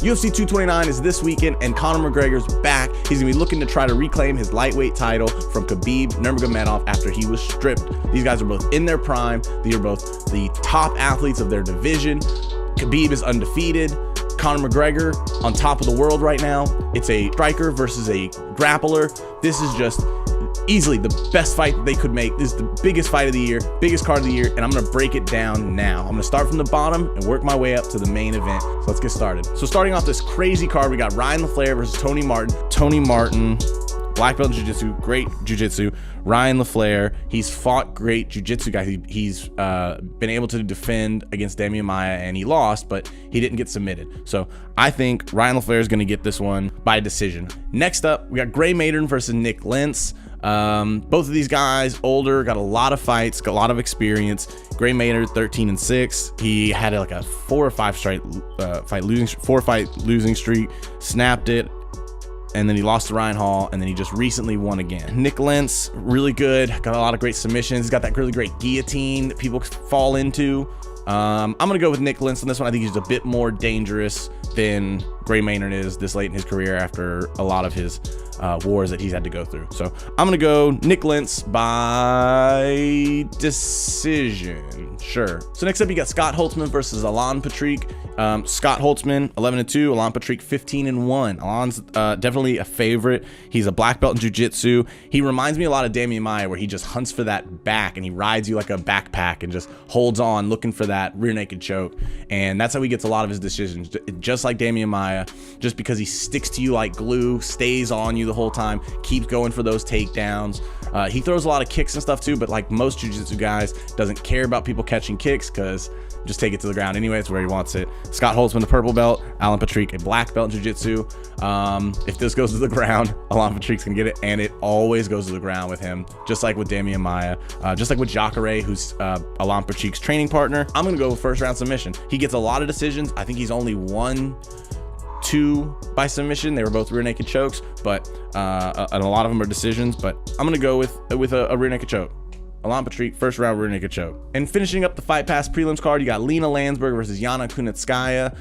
UFC 229 is this weekend, and Conor McGregor's back. He's gonna be looking to try to reclaim his lightweight title from Khabib Nurmagomedov after he was stripped. These guys are both in their prime. These are both the top athletes of their division. Khabib is undefeated. Conor McGregor on top of the world right now. It's a striker versus a grappler. This is just easily the best fight that they could make. This is the biggest fight of the year, biggest card of the year, and I'm gonna break it down now. I'm gonna start from the bottom and work my way up to the main event. So let's get started. So starting off this crazy card, we got Ryan LaFlare versus Tony Martin. Tony Martin, black belt in jiu-jitsu, great jiu-jitsu. Ryan LaFlare, he's fought great jiu-jitsu guys. He's been able to defend against Demian Maia, and he lost, but he didn't get submitted. So I think Ryan LaFlare is going to get this one by decision. Next up, we got Gray Maynard versus Nick Lentz. Both of these guys older, got a lot of fights, got a lot of experience. Gray Maynard 13-6. He had like a 4 or 5 fight losing streak, snapped it, and then he lost to Ryan Hall, and then he just recently won again. Nick Lentz, really good, got a lot of great submissions. He's got that really great guillotine that people fall into. I'm gonna go with Nick Lentz on this one. I think he's a bit more dangerous than Gray Maynard is this late in his career after a lot of his wars that he's had to go through. So I'm gonna go Nick Lentz by decision. Sure. So next up, you got Scott Holtzman versus Alan Patrick. Scott Holtzman 11-2, Alan Patrick 15-1. Alan's definitely a favorite. He's a black belt in jiu-jitsu. He reminds me a lot of Demian Maia, where he just hunts for that back and he rides you like a backpack and just holds on looking for that rear naked choke. And that's how he gets a lot of his decisions, just like Demian Maia, just because he sticks to you like glue, stays on you the whole time, keeps going for those takedowns. He throws a lot of kicks and stuff too, but like most jiu-jitsu guys, doesn't care about people catching kicks because just take it to the ground anyway. It's where he wants it. Scott Holtzman, the purple belt. Alan Patrick, a black belt in jiu-jitsu. If this goes to the ground, Alan Patrick's gonna get it, and it always goes to the ground with him, just like with Demian Maia, just like with Jacare, who's Alan Patrick's training partner. I'm gonna go with first round submission. He gets a lot of decisions. I think he's only won 2 by submission. They were both rear naked chokes, but and a lot of them are decisions. But I'm gonna go with a rear naked choke. Alan Patrick, first round rear naked choke. And finishing up the Fight Pass prelims card, you got Lena Landsberg versus Yana Kunitskaya.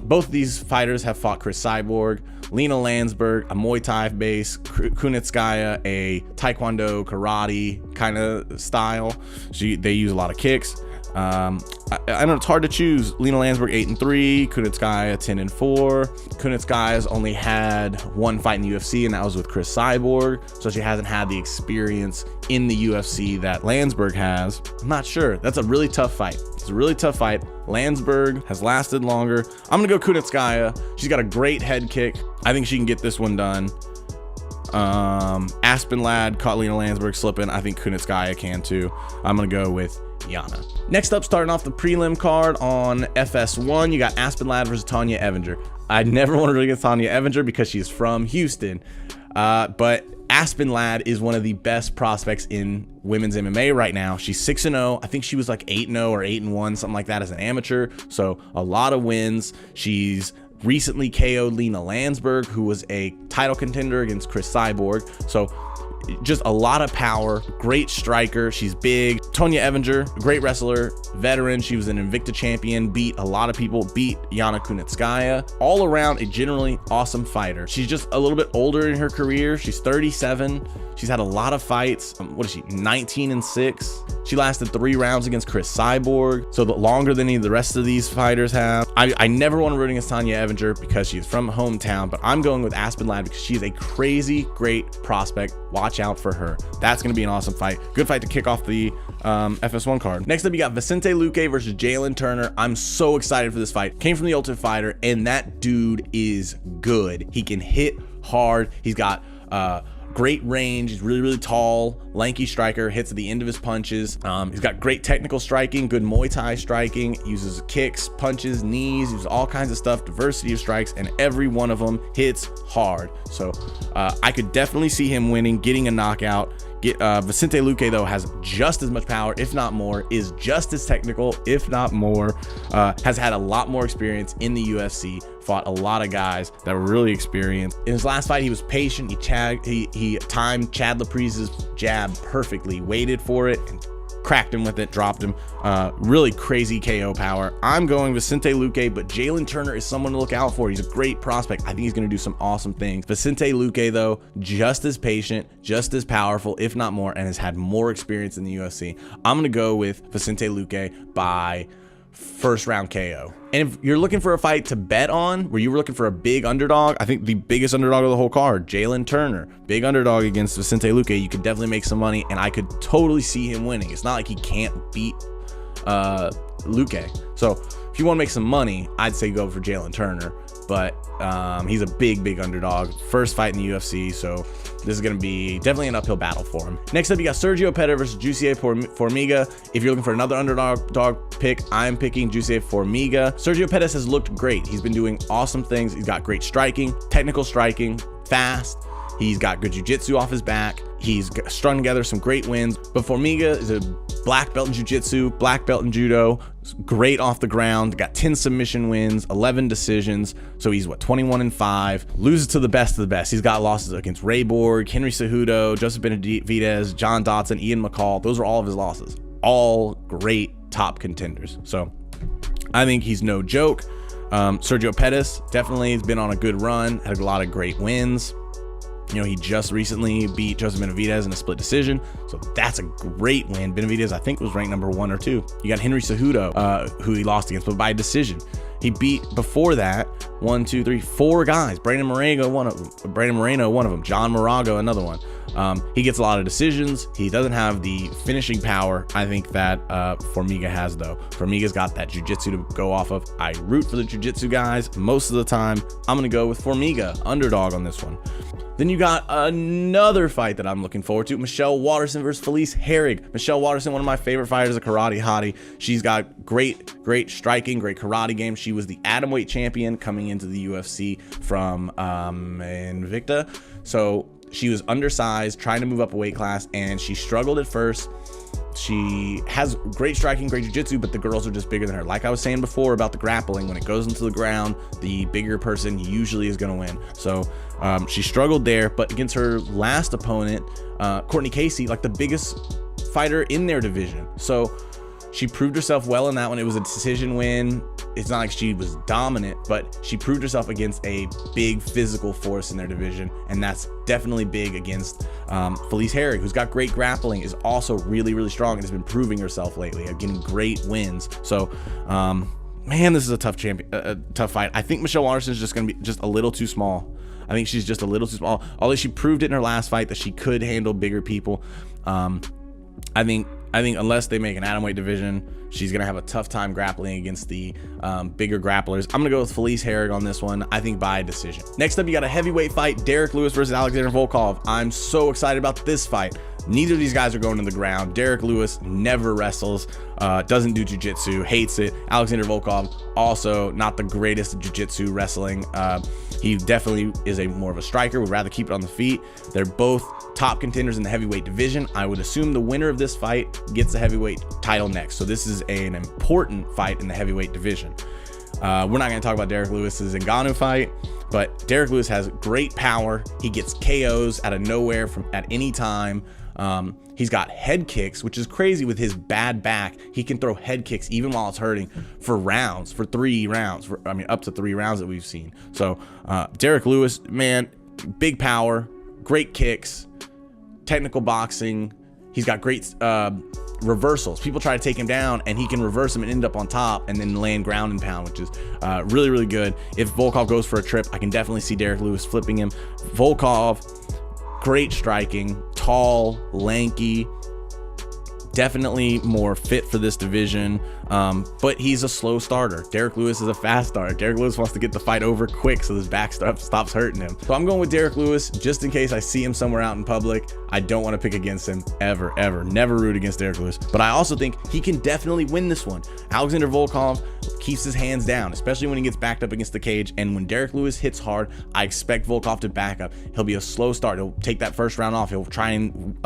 Both of these fighters have fought Chris Cyborg. Lena Landsberg, a Muay Thai base, Kunitskaya, a Taekwondo karate kind of style. They use a lot of kicks. I know it's hard to choose. Lena Landsberg 8-3, Kunitskaya 10-4. Kunitskaya's only had 1 fight in the UFC, and that was with Chris Cyborg, so she hasn't had the experience in the UFC that Landsberg has. I'm not sure. That's a really tough fight. It's a really tough fight. Landsberg has lasted longer. I'm gonna go Kunitskaya. She's got a great head kick. I think she can get this one done. Aspen Ladd caught Lena Landsberg slipping. I think Kunitskaya can too. I'm gonna go with Yana. Next up, starting off the prelim card on FS1, you got Aspen Ladd versus Tanya Evinger. I never wanted to against Tanya Evinger because she's from Houston, but Aspen Ladd is one of the best prospects in women's MMA right now. She's 6-0. I think she was like 8-0 or 8-1, something like that as an amateur. So a lot of wins. She's recently KO'd Lena Landsberg, who was a title contender against Chris Cyborg. So just a lot of power, great striker. She's big. Tonya Evinger, great wrestler, veteran. She was an Invicta champion, beat a lot of people, beat Yana Kunitskaya. All around a generally awesome fighter. She's just a little bit older in her career. She's 37. She's had a lot of fights. What is she, 19-6? She lasted 3 rounds against Chris Cyborg, so longer than any of the rest of these fighters have. I never want to root against Tanya Evinger because she's from hometown, but I'm going with Aspen Ladd because she's a crazy great prospect. Watch out for her. That's going to be an awesome fight. Good fight to kick off the FS1 card. Next up, you got Vicente Luque versus Jalen Turner. I'm so excited for this fight. Came from the Ultimate Fighter, and that dude is good. He can hit hard. He's got great range. He's really tall, lanky striker, hits at the end of his punches. He's got great technical striking, good Muay Thai striking, uses kicks, punches, knees, uses all kinds of stuff, diversity of strikes, and every one of them hits hard. So I could definitely see him winning, getting a knockout. Vicente Luque, though, has just as much power, if not more, is just as technical, if not more, has had a lot more experience in the UFC, fought a lot of guys that were really experienced. In his last fight, he was patient. He timed Chad Laprese's jab perfectly, waited for it, and cracked him with it, dropped him. Really crazy KO power. I'm going Vicente Luque, but Jalen Turner is someone to look out for. He's a great prospect. I think he's going to do some awesome things. Vicente Luque, though, just as patient, just as powerful, if not more, and has had more experience in the UFC. I'm going to go with Vicente Luque by first round KO. And if you're looking for a fight to bet on, where you were looking for a big underdog, I think the biggest underdog of the whole card, Jalen Turner, big underdog against Vicente Luque, you could definitely make some money, and I could totally see him winning. It's not like he can't beat Luque. So if you want to make some money, I'd say go for Jalen Turner, but he's a big underdog. First fight in the UFC, so this is going to be definitely an uphill battle for him. Next up, you got Sergio Pettis versus Jussier Formiga. If you're looking for another underdog pick, I'm picking Jussier Formiga. Sergio Pettis has looked great. He's been doing awesome things. He's got great striking, technical striking, fast. He's got good jiu-jitsu off his back. He's strung together some great wins. But Formiga is a black belt in jiu-jitsu, black belt in judo, great off the ground, got 10 submission wins, 11 decisions. So he's what, 21-5, loses to the best of the best. He's got losses against Ray Borg, Henry Cejudo, Joseph Benavidez, John Dodson, Ian McCall. Those are all of his losses. All great top contenders. So I think he's no joke. Sergio Pettis definitely has been on a good run, had a lot of great wins. You know, he just recently beat Joseph Benavidez in a split decision, so that's a great win. Benavidez, I think, was ranked number 1 or 2. You got Henry Cejudo, who he lost against, but by decision. He beat, before that, 1, 2, 3, 4 guys. Brandon Moreno, one of them. John Morago, another one. He gets a lot of decisions. He doesn't have the finishing power, I think, that Formiga has, though. Formiga's got that jiu-jitsu to go off of. I root for the jiu-jitsu guys most of the time. I'm going to go with Formiga, underdog on this one. Then you got another fight that I'm looking forward to, Michelle Waterson versus Felice Herrig. Michelle Waterson, one of my favorite fighters, a karate hottie. She's got great striking, great karate game. She was the atomweight champion coming into the UFC from Invicta. So she was undersized, trying to move up a weight class, and she struggled at first. She has great striking, great jiu-jitsu, but the girls are just bigger than her. Like I was saying before about the grappling, when it goes into the ground, the bigger person usually is going to win. So she struggled there, but against her last opponent, Courtney Casey, like the biggest fighter in their division. So she proved herself well in that one. It was a decision win. It's not like she was dominant, but she proved herself against a big physical force in their division, and that's definitely big against Felice Herrig, who's got great grappling, is also really strong, and has been proving herself lately, getting great wins. So man, this is a tough fight. I think Michelle Waterson is just going to be just a little too small. I think she's just a little too small, although she proved it in her last fight that she could handle bigger people. I think unless they make an atomweight division, she's going to have a tough time grappling against the bigger grapplers. I'm going to go with Felice Herrig on this one, I think by decision. Next up, you got a heavyweight fight, Derek Lewis versus Alexander Volkov. I'm so excited about this fight. Neither of these guys are going to the ground. Derek Lewis never wrestles, doesn't do jiu-jitsu, hates it. Alexander Volkov, also not the greatest at jiu-jitsu wrestling. He definitely is more of a striker, would rather keep it on the feet. They're both top contenders in the heavyweight division. I would assume the winner of this fight gets the heavyweight title next. So this is an important fight in the heavyweight division. We're not going to talk about Derek Lewis's Ngannou fight, but Derek Lewis has great power. He gets KOs out of nowhere at any time. He's got head kicks, which is crazy with his bad back. He can throw head kicks even while it's hurting for rounds, for 3 rounds, up to 3 rounds that we've seen. So Derek Lewis, man, big power, great kicks, technical boxing. He's got great reversals. People try to take him down, and he can reverse them and end up on top and then land ground and pound, which is really good. If Volkov goes for a trip, I can definitely see Derek Lewis flipping him. Volkov, great striking, tall, lanky, definitely more fit for this division, but he's a slow starter. Derek Lewis is a fast starter. Derek Lewis wants to get the fight over quick so his back stops hurting him. So I'm going with Derek Lewis just in case I see him somewhere out in public. I don't want to pick against him ever. Never root against Derek Lewis, but I also think he can definitely win this one. Alexander Volkov keeps his hands down, especially when he gets backed up against the cage, and when Derek Lewis hits hard, I expect Volkov to back up. He'll be a slow start. He'll take that first round off. He'll try and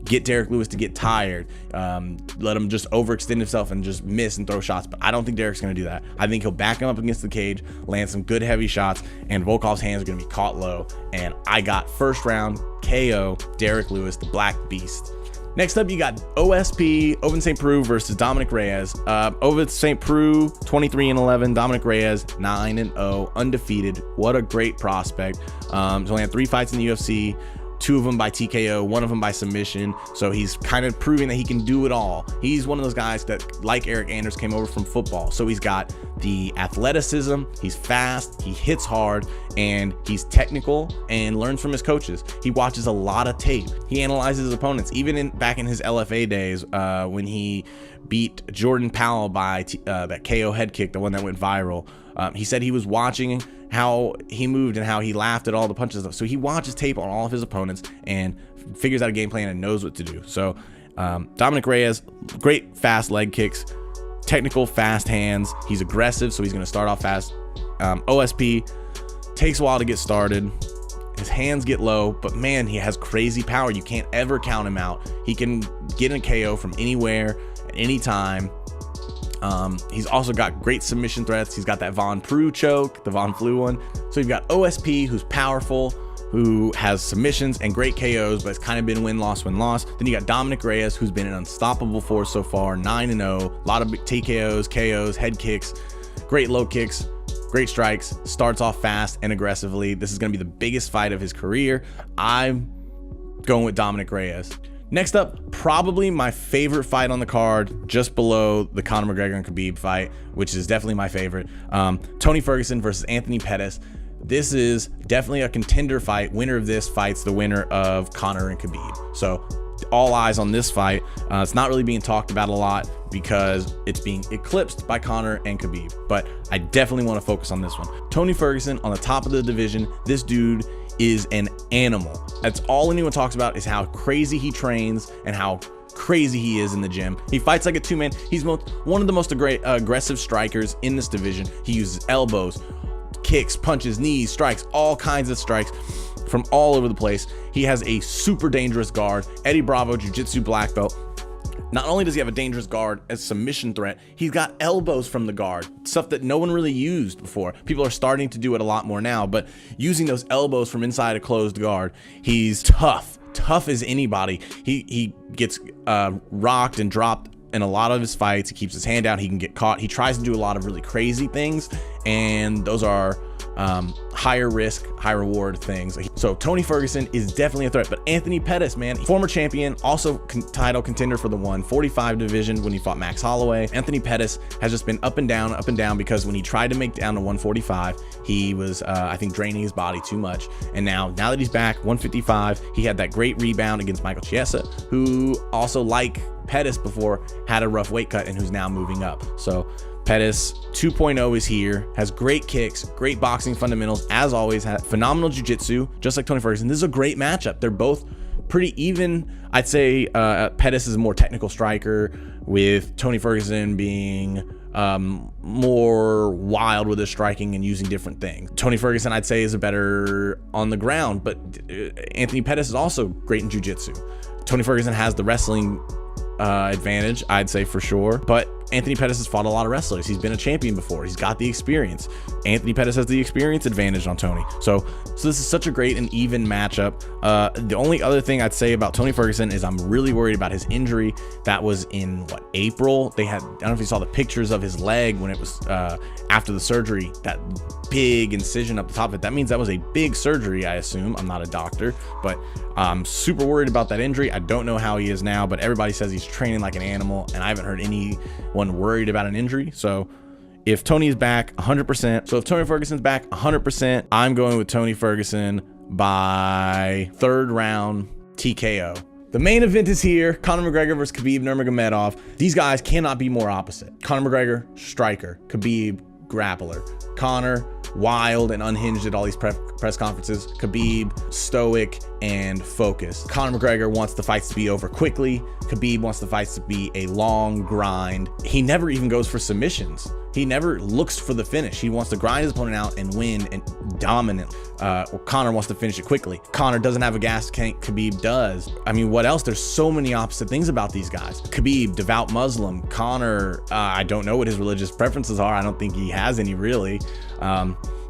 get Derek Lewis to get tired, let him just overextend himself and just miss and throw shots, but I don't think Derek's going to do that. I think he'll back him up against the cage, land some good heavy shots, and Volkov's hands are going to be caught low, and I got first round KO Derek Lewis, the Black Beast. Next up, you got OSP, Ovince St. Preux versus Dominic Reyes. Ovince St. Preux, 23-11. Dominic Reyes, 9-0, undefeated. What a great prospect. He's only had 3 fights in the UFC. 2 of them by TKO, 1 of them by submission. So he's kind of proving that he can do it all. He's one of those guys that, like Eric Anders, came over from football. So he's got the athleticism, he's fast, he hits hard, and he's technical and learns from his coaches. He watches a lot of tape. He analyzes his opponents. Even back in his LFA days, when he beat Jordan Powell by that KO head kick, the one that went viral, he said he was watching how he moved and how he laughed at all the punches. So he watches tape on all of his opponents and figures out a game plan and knows what to do. So Dominic Reyes, great fast leg kicks, technical fast hands. He's aggressive, so he's going to start off fast. OSP takes a while to get started. His hands get low, but man, he has crazy power. You can't ever count him out. He can get a KO from anywhere at any time. He's also got great submission threats. He's got that Von Preux choke, the Von Flue one. So you've got OSP, who's powerful, who has submissions and great KOs, but it's kind of been win-loss, win-loss. Then you got Dominic Reyes, who's been an unstoppable force so far, 9-0, a lot of TKOs, KOs, head kicks, great low kicks, great strikes, starts off fast and aggressively. This is going to be the biggest fight of his career. I'm going with Dominic Reyes. Next up, probably my favorite fight on the card, just below the Conor McGregor and Khabib fight, which is definitely my favorite. Tony Ferguson versus Anthony Pettis. This is definitely a contender fight. Winner of this fight's the winner of Conor and Khabib. So all eyes on this fight. It's not really being talked about a lot because it's being eclipsed by Conor and Khabib, but I definitely want to focus on this one. Tony Ferguson on the top of the division. This dude is an animal. That's all anyone talks about, is how crazy he trains and how crazy he is in the gym. He fights like a two-man. He's one of the most aggressive strikers in this division. He uses elbows, kicks, punches, knees, strikes, all kinds of strikes from all over the place. He has a super dangerous guard. Eddie Bravo, jiu-jitsu black belt. Not only does he have a dangerous guard as submission threat, he's got elbows from the guard, stuff that no one really used before. People are starting to do it a lot more now, but using those elbows from inside a closed guard, he's tough as anybody. He gets rocked and dropped in a lot of his fights. He keeps his hand out. He can get caught. He tries to do a lot of really crazy things, and those are higher risk, high reward things. So Tony Ferguson is definitely a threat, but Anthony Pettis, man, former champion, also title contender for the 145 division when he fought Max Holloway. Anthony Pettis has just been up and down because when he tried to make down to 145, he was, I think, draining his body too much. And now that he's back, 155, he had that great rebound against Michael Chiesa, who also, like Pettis before, had a rough weight cut and who's now moving up. So Pettis 2.0 is here, has great kicks, great boxing fundamentals, as always, has phenomenal jiu-jitsu, just like Tony Ferguson. This is a great matchup. They're both pretty even. I'd say Pettis is a more technical striker, with Tony Ferguson being more wild with his striking and using different things. Tony Ferguson, I'd say, is a better on the ground, but Anthony Pettis is also great in jiu-jitsu. Tony Ferguson has the wrestling advantage, I'd say, for sure, but Anthony Pettis has fought a lot of wrestlers. He's been a champion before. He's got the experience. Anthony Pettis has the experience advantage on Tony. So this is such a great and even matchup. The only other thing I'd say about Tony Ferguson is I'm really worried about his injury. That was in April. They had, I don't know if you saw the pictures of his leg when it was after the surgery, that big incision up the top of it. That means that was a big surgery, I assume. I'm not a doctor, but I'm super worried about that injury. I don't know how he is now, but everybody says he's training like an animal, and I haven't heard anyone worried about an injury. So if Tony is back 100%, so if Tony Ferguson's back 100%, I'm going with Tony Ferguson by 3rd round TKO. The main event is here. Conor McGregor versus Khabib Nurmagomedov. These guys cannot be more opposite. Conor McGregor, striker. Khabib, grappler. Conor, wild and unhinged at all these press conferences. Khabib, stoic and focused. Conor McGregor wants the fights to be over quickly. Khabib wants the fights to be a long grind. He never even goes for submissions. He never looks for the finish. He wants to grind his opponent out and win and dominant. Conor wants to finish it quickly. Conor doesn't have a gas tank. Khabib does. I mean, what else? There's so many opposite things about these guys. Khabib, devout Muslim. Conor, I don't know what his religious preferences are. I don't think he has any, really.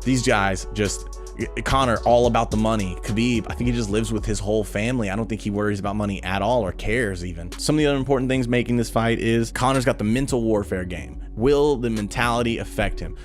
These guys just Conor, all about the money. Khabib, I think he just lives with his whole family. I don't think he worries about money at all or cares even. Some of the other important things making this fight is Conor's got the mental warfare game. Will the mentality affect him?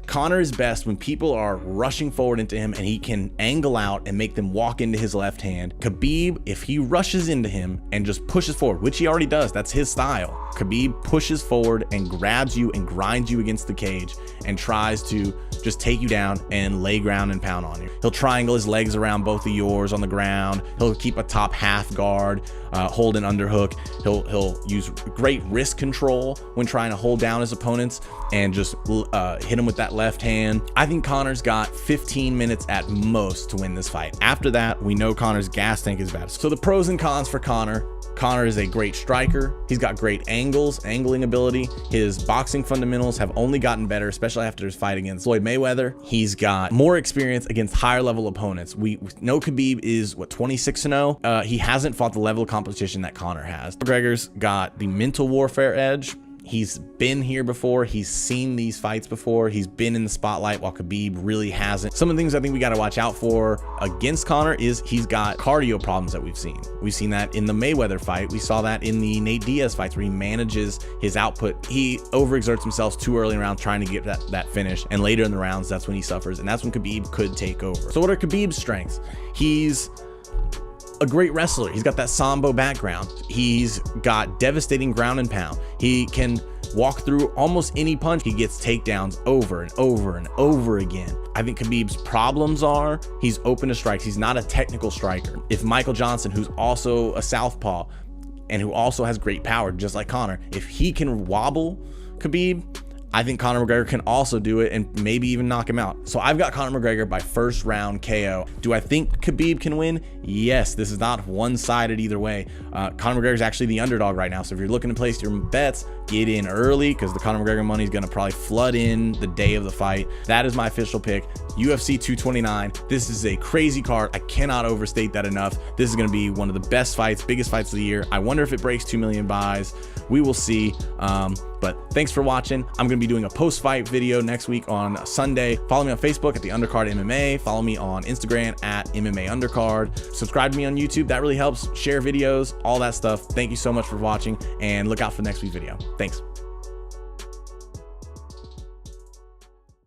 Conor is best when people are rushing forward into him and he can angle out and make them walk into his left hand. Khabib, if he rushes into him and just pushes forward, which he already does, that's his style. Khabib pushes forward and grabs you and grinds you against the cage and tries to just take you down and lay ground and pound on you. He'll triangle his legs around both of yours on the ground. He'll keep a top half guard, hold an underhook. He'll use great wrist control when trying to hold down his opponents and just hit him with that left hand. I think Conor's got 15 minutes at most to win this fight. After that, we know Conor's gas tank is bad. So the pros and cons for Conor. Conor is a great striker. He's got great angling ability. His boxing fundamentals have only gotten better, especially after his fight against Floyd Mayweather. He's got more experience against higher level opponents. We know Khabib is, what, 26-0? He hasn't fought the level of competition that Conor has. McGregor's got the mental warfare edge. He's been here before. He's seen these fights before. He's been in the spotlight while Khabib really hasn't. Some of the things I think we got to watch out for against Conor is he's got cardio problems that we've seen. We've seen that in the Mayweather fight. We saw that in the Nate Diaz fights where he manages his output. He overexerts himself too early in the round trying to get that finish. And later in the rounds, that's when he suffers. And that's when Khabib could take over. So what are Khabib's strengths? He's a great wrestler. He's got that sambo background. He's got devastating ground and pound. He can walk through almost any punch. He gets takedowns over and over and over again. I think Khabib's problems are he's open to strikes. He's not a technical striker. If Michael Johnson, who's also a southpaw and who also has great power, just like Conor, if he can wobble Khabib, I think Conor McGregor can also do it and maybe even knock him out. So I've got Conor McGregor by first round KO. Do I think Khabib can win? Yes, this is not one-sided either way. Conor McGregor is actually the underdog right now. So if you're looking to place your bets, get in early because the Conor McGregor money is going to probably flood in the day of the fight. That is my official pick. UFC 229. This is a crazy card. I cannot overstate that enough. This is going to be one of the best fights, biggest fights of the year. I wonder if it breaks 2 million buys. We will see. But thanks for watching. I'm going to be doing a post-fight video next week on Sunday. Follow me on Facebook at the Undercard MMA. Follow me on Instagram at MMA Undercard. Subscribe to me on YouTube. That really helps. Share videos, all that stuff. Thank you so much for watching and look out for the next week's video. Thanks.